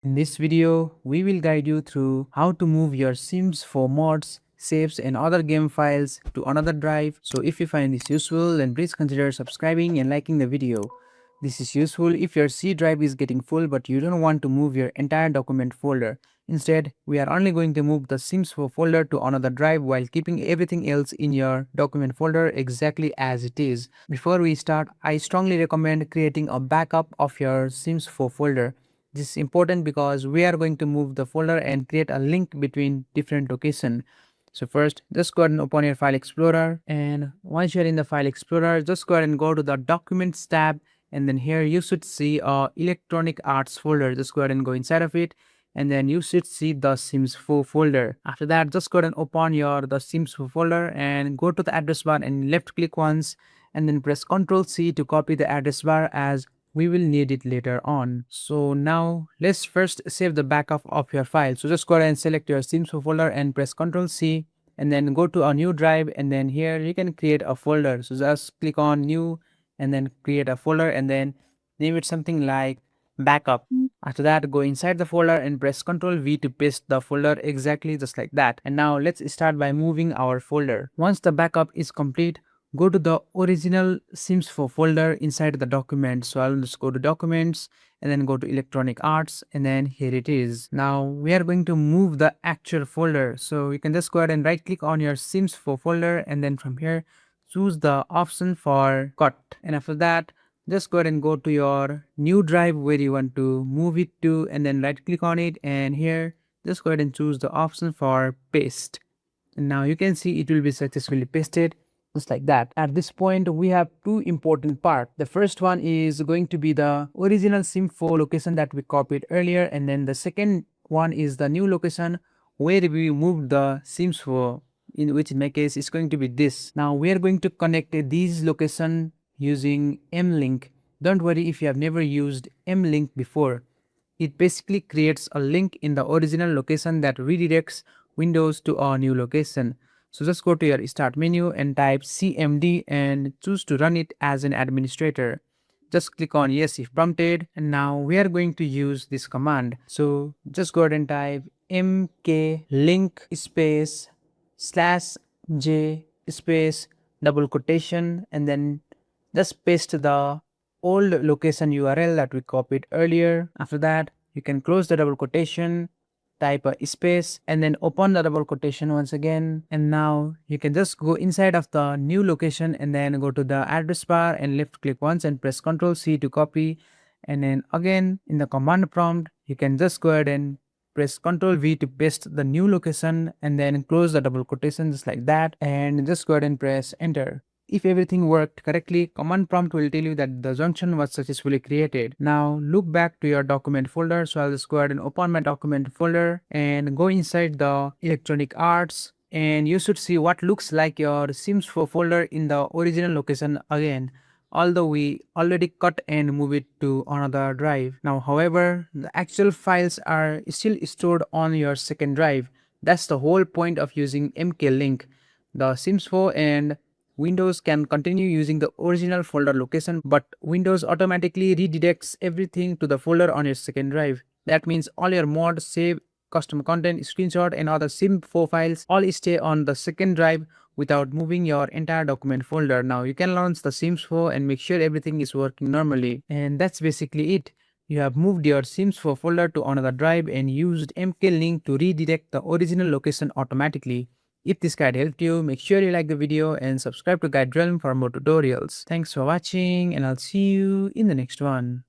In this video, we will guide you through how to move your SIMS for mods, saves and other game files to another drive. So if you find this useful, then please consider subscribing and liking the video. This is useful if your C drive is getting full but you don't want to move your entire document folder. Instead, we are only going to move the SIMS4 folder to another drive while keeping everything else in your document folder exactly as it is. Before we start, I strongly recommend creating a backup of your SIMS4 folder. This is important because we are going to move the folder and create a link between different locations. So first, just go ahead and open your File Explorer, and once you're in the File Explorer, just go ahead and go to the Documents tab, and then here you should see a Electronic Arts folder. Just go ahead and go inside of it, and then you should see the SIMS4 folder. After that, just go ahead and open the SIMS4 folder and go to the address bar and left click once, and then press Ctrl C to copy the address bar as we will need it later on. So now let's first save the backup of your file. So just go ahead and select your SIMS4 folder and press Ctrl C, and then go to a new drive, and then here you can create a folder. So just click on new and then create a folder and then name it something like backup. After that, go inside the folder and press Ctrl V to paste the folder exactly just like that. And now let's start by moving our folder. Once the backup is complete, go to the original SIMS4 folder inside the document. So I'll just go to documents and then go to electronic arts, and then here it is. Now we are going to move the actual folder. So you can just go ahead and right click on your SIMS4 folder, and then from here choose the option for cut. And after that, just go ahead and go to your new drive where you want to move it to, and then right click on it, and here just go ahead and choose the option for paste. And now you can see it will be successfully pasted just like that. At this point, we have two important parts. The first one is going to be the original SIM4 location that we copied earlier, and then the second one is the new location where we moved the SIMS4, in which in my case is going to be this. Now we are going to connect these location using mlink. Don't worry if you have never used mlink before. It basically creates a link in the original location that redirects Windows to a new location. So just go to your start menu and type cmd and choose to run it as an administrator. Just click on yes if prompted, and now we are going to use this command. So just go ahead and type mklink space /j space double quotation, and then just paste the old location URL that we copied earlier. After that, you can close the double quotation, type a space, and then open the double quotation once again. And now you can just go inside of the new location and then go to the address bar and left click once and press Ctrl C to copy. And then again in the command prompt, you can just go ahead and press Ctrl V to paste the new location and then close the double quotation just like that, and just go ahead and press enter. If everything worked correctly, command prompt will tell you that the junction was successfully created. Now look back to your document folder. So I'll just go ahead and open my document folder and go inside the electronic arts, and you should see what looks like your SIMS4 folder in the original location again, although we already cut and move it to another drive. Now however, the actual files are still stored on your second drive. That's the whole point of using mklink. The SIMS4 and Windows can continue using the original folder location, but Windows automatically redirects everything to the folder on your second drive. That means all your mod, save, custom content, screenshot and other SIM4 files all stay on the second drive without moving your entire document folder. Now you can launch the SIMS4 and make sure everything is working normally. And that's basically it. You have moved your SIMS4 folder to another drive and used mklink to redirect the original location automatically. If this guide helped you, make sure you like the video and subscribe to GuideRealm for more tutorials. Thanks for watching, and I'll see you in the next one.